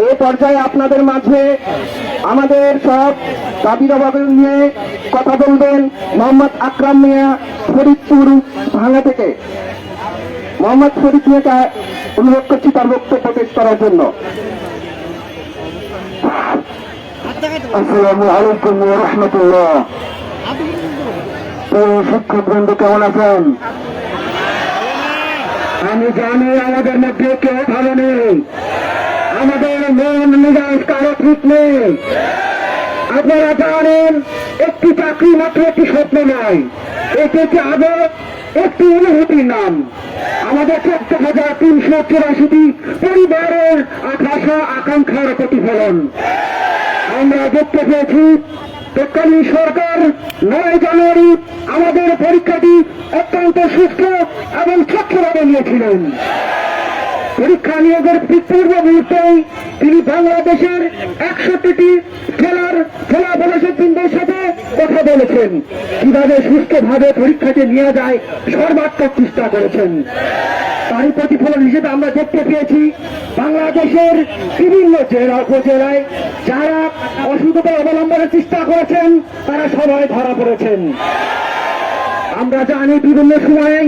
এ পর্যায়ে আপনাদের মাঝে আমাদের সব দাবি দাবা নিয়ে কথা বলবেন মোহাম্মদ আকরাম মিয়া, ফরিদপুর ভাঙ্গা থেকে। মোহাম্মদ ফরিদ মিয়াকে অনুরোধ করছি তার বক্তব্য পেশ করার জন্য। আসসালামু আলাইকুম ওয়া রাহমাতুল্লাহ। শিক্ষক বন্ধু কেমন আছেন? আমি জানি আমাদের মধ্যে কেউ ভালো নেই, আমাদের মন মেজাজ কারো ঠিক নেই। আপনারা জানেন একটি চাকরি মাত্র একটি স্বপ্ন নয়, এটি একটি আবেগ, একটি অনুভূতির নাম। আমাদের 14,384টি পরিবারের আশা আকাঙ্ক্ষার প্রতিফলন। আমরা দেখতে পেয়েছি তৎকালীন সরকার 9 জানুয়ারি আমাদের পরীক্ষাটি অত্যন্ত সুস্থ এবং স্বচ্ছভাবে নিয়েছিলেন। পরীক্ষা নিয়োগের পূর্ব মুহূর্তেই তিনি বাংলাদেশের 61টি জেলার জেলা প্রশাসকবৃন্দের সাথে কথা বলেছেন, কিভাবে সুস্থভাবে পরীক্ষাটি নিয়ে যায় সর্বাত্মক চেষ্টা করেছেন। তারই প্রতিফলন হিসেবে আমরা দেখতে পেয়েছি বাংলাদেশের বিভিন্ন জেলা উপজেলায় যারা অসুবিধা অবলম্বনের চেষ্টা করেছেন তারা সবাই ধরা পড়েছেন। আমরা জানি বিভিন্ন সময়ে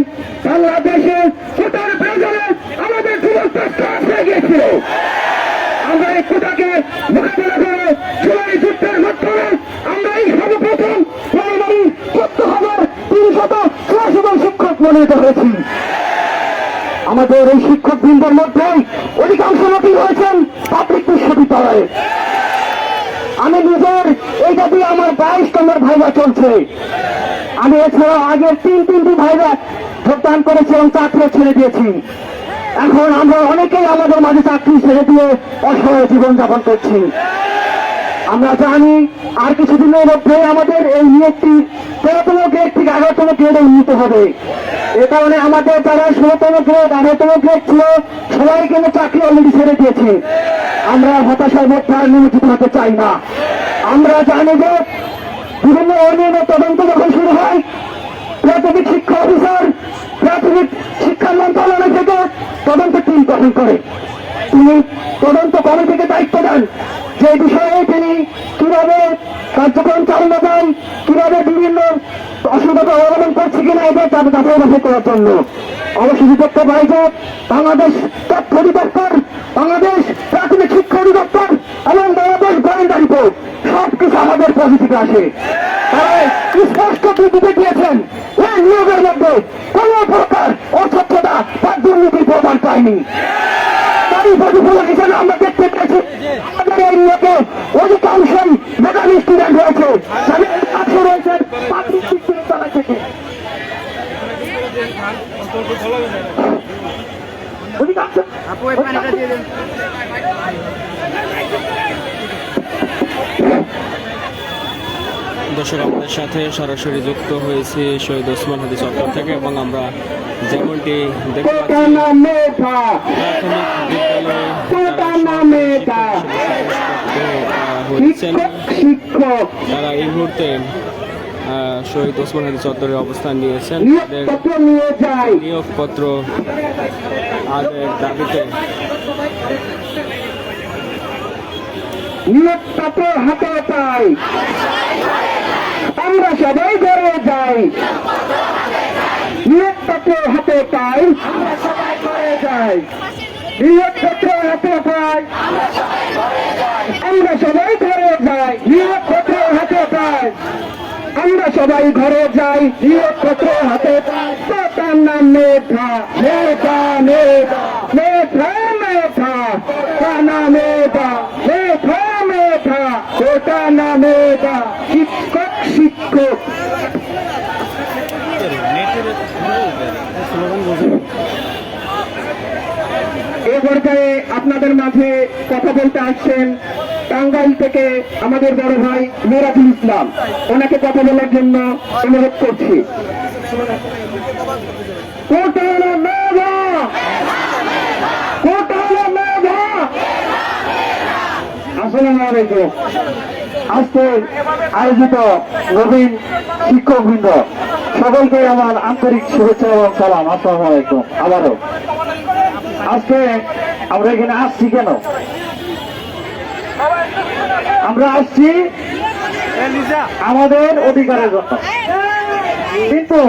বাংলাদেশে কোটার প্রয়োজনে আমাদের হয়ে গিয়েছিল। আমরা এই কোটাকে মোকাবিলা করে জুলাই যুদ্ধের মাধ্যমে আমরা এই সর্বপ্রথম 14,384 জন শিক্ষক মনোনীত হয়েছি। আমাদের এই শিক্ষক বৃন্দের মধ্যে অধিকাংশ লোকই রয়েছেন পাবলিক বিশ্ববিদ্যালয়ে। আমি নিজের এইটা দিয়ে আমার 22 নম্বর ভাইবা চলছে। আমি এছাড়াও আগের তিনটি ভাইবা যোগদান করেছি এবং চাকরি ছেড়ে দিয়েছি। এখন আমরা অনেকেই আমাদের মাঝে চাকরি ছেড়ে দিয়ে অসহায় জীবনযাপন করছি। আমরা জানি আর কিছুদিনের মধ্যে আমাদের এই নিয়োগটি 13তম গ্রেড থেকে 11তম গ্রেডে উন্নীত হবে। এ কারণে আমাদের যারা 16তম গ্রেড 18তম গ্রেড ছিল সবাই কিন্তু চাকরি অলরেডি ছেড়ে দিয়েছে। আমরা হতাশার মধ্যে আর নিয়োজিত হতে চাই না। আমরা জানি যে বিভিন্ন অনিয়ম তদন্ত যখন শুরু হয় প্রাথমিক শিক্ষা অফিসার প্রাথমিক শিক্ষা মন্ত্রণালয় থেকে তদন্ত টিম গঠন করে। তিনি তদন্ত কমিটিকে দায়িত্ব দেন যে বিষয়ে তিনি কিভাবে কার্যক্রম চালানো যায়, কিভাবে বিভিন্ন অসুবিধা অবলম্বন করছে কিনা এদের তাদের যাচাই বাছাই করার জন্য। অবশেষে দেখতে পাই যে বাংলাদেশ তথ্য অধিদপ্তর, বাংলাদেশ প্রাথমিক শিক্ষা অধিদপ্তর এবং বাংলাদেশ গোয়েন্দা রিপোর্ট সবকিছু আমাদের পজিটিভ আসে। তারা স্পষ্ট বিবৃতি দিয়েছেন এই নিয়োগের মধ্যে কোন প্রকার অস্বচ্ছতা বা দুর্নীতির প্রমাণ পায়নি। তারই প্রতিফলন হিসেবে আমরা দেখতে পেয়েছি আমাদের এই নিয়োগে অধিকাংশই মেধাবী স্টুডেন্ট রয়েছে, রয়েছেন পাবলিক বিশ্ববিদ্যালয় থেকে। দর্শক আমাদের সাথে সরাসরি যুক্ত হয়েছে শহীদ ওসমান হাদি চত্বর থেকে এবং আমরা যেমনটি দেখতে পাচ্ছি তারা এই মুহূর্তে শহীদ ওসমান হাদি চত্বরে অবস্থান নিয়েছেন। নিয়োগপত্র আদায়ের দাবিতে নিয়োগপত্র হাতে পাই, আমরা সবাই ঘরে যাই। নিয়োগপত্র হাতে পাই, আমরা সবাই ঘরে যাই। নিয়োগপত্র হাতে পাই, আমরা সবাই ঘরে যাই। নিয়োগপত্র হাতে পাই, আমরা সবাই ঘরে যাই। নিয়োগপত্র হাতে পাই। তার নাম মেধা, মেধা মেধা মেধা মেধা, তার নাম মেধা, মেধা মেধা, ওটা না মেধা। শিক্ষক শিক্ষক এ পর্যায়ে আপনাদের মাঝে কথা বলতে আসছেন টাঙ্গাইল থেকে আমাদের বড় ভাই মিরাজুল ইসলাম। ওনাকে কথা বলার জন্য অনুরোধ করছি। আসসালামু আলাইকুম। আজকে আয়োজিত নবীন শিক্ষকবৃন্দ সকলকে আমার আন্তরিক শুভেচ্ছা এবং সালাম। আসসালামু আলাইকুম। আবারও আজকে আমরা এখানে আসছি কেন? আমরা আসছি আমাদের অধিকারের জন্য। কিন্তু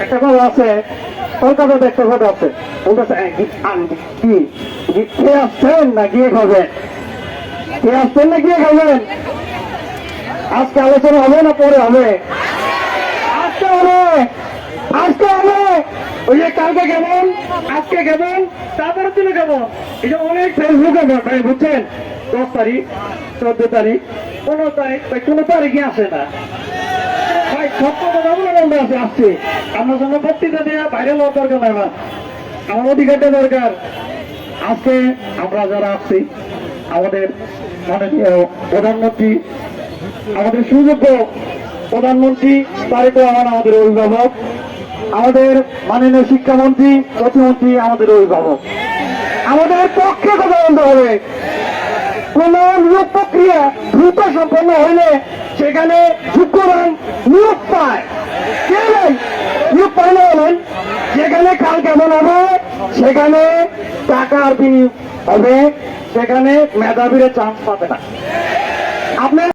একটা কথা আছে, কলকাতাতে একটা কথা আছে, বলতেছে কি খেয়ে আসছেন না গিয়ে খাবেন? খেয়ে আসছেন না গিয়ে খাবেন? আজকে আলোচনা হবে না পরে হবে? আজকে হবে, আজকে হবে। ওই যে কালকে কেমন, আজকে কেমন, তারপরে দিনে কেমন, এই যে অনেক ফেসবুকে ভাই বুঝছেন, 10 তারিখ, 14 তারিখ, 15 তারিখ, ভাই কোনো তারিখই আসে না ভাই। সব কথা বলে আছে আসছে, আপনার জন্য বক্তৃতা দেওয়া ভাইরাল হওয়ার দরকার নাই না, আমার অধিকারটা দরকার। আজকে আমরা যারা আসছি, আমাদের মাননীয় প্রধানমন্ত্রী, আমাদের সুযোগ্য প্রধানমন্ত্রী তারেক রহমান আমাদের অভিভাবক, আমাদের মাননীয় শিক্ষামন্ত্রী, প্রতিমন্ত্রী আমাদের অভিভাবক। আমাদের পক্ষে কথা বলতে হবে। কোন নিয়োগ প্রক্রিয়া দ্রুত সম্পন্ন হইলে সেখানে যোগ্যবান নিয়োগ পায়। কে নাই নিয়োগ পায় না বলেন? যেখানে খাল কেমন হবে, সেখানে টাকার বিনিয়োগ হবে, সেখানে মেধাবীরা চান্স পাবে না। আপনার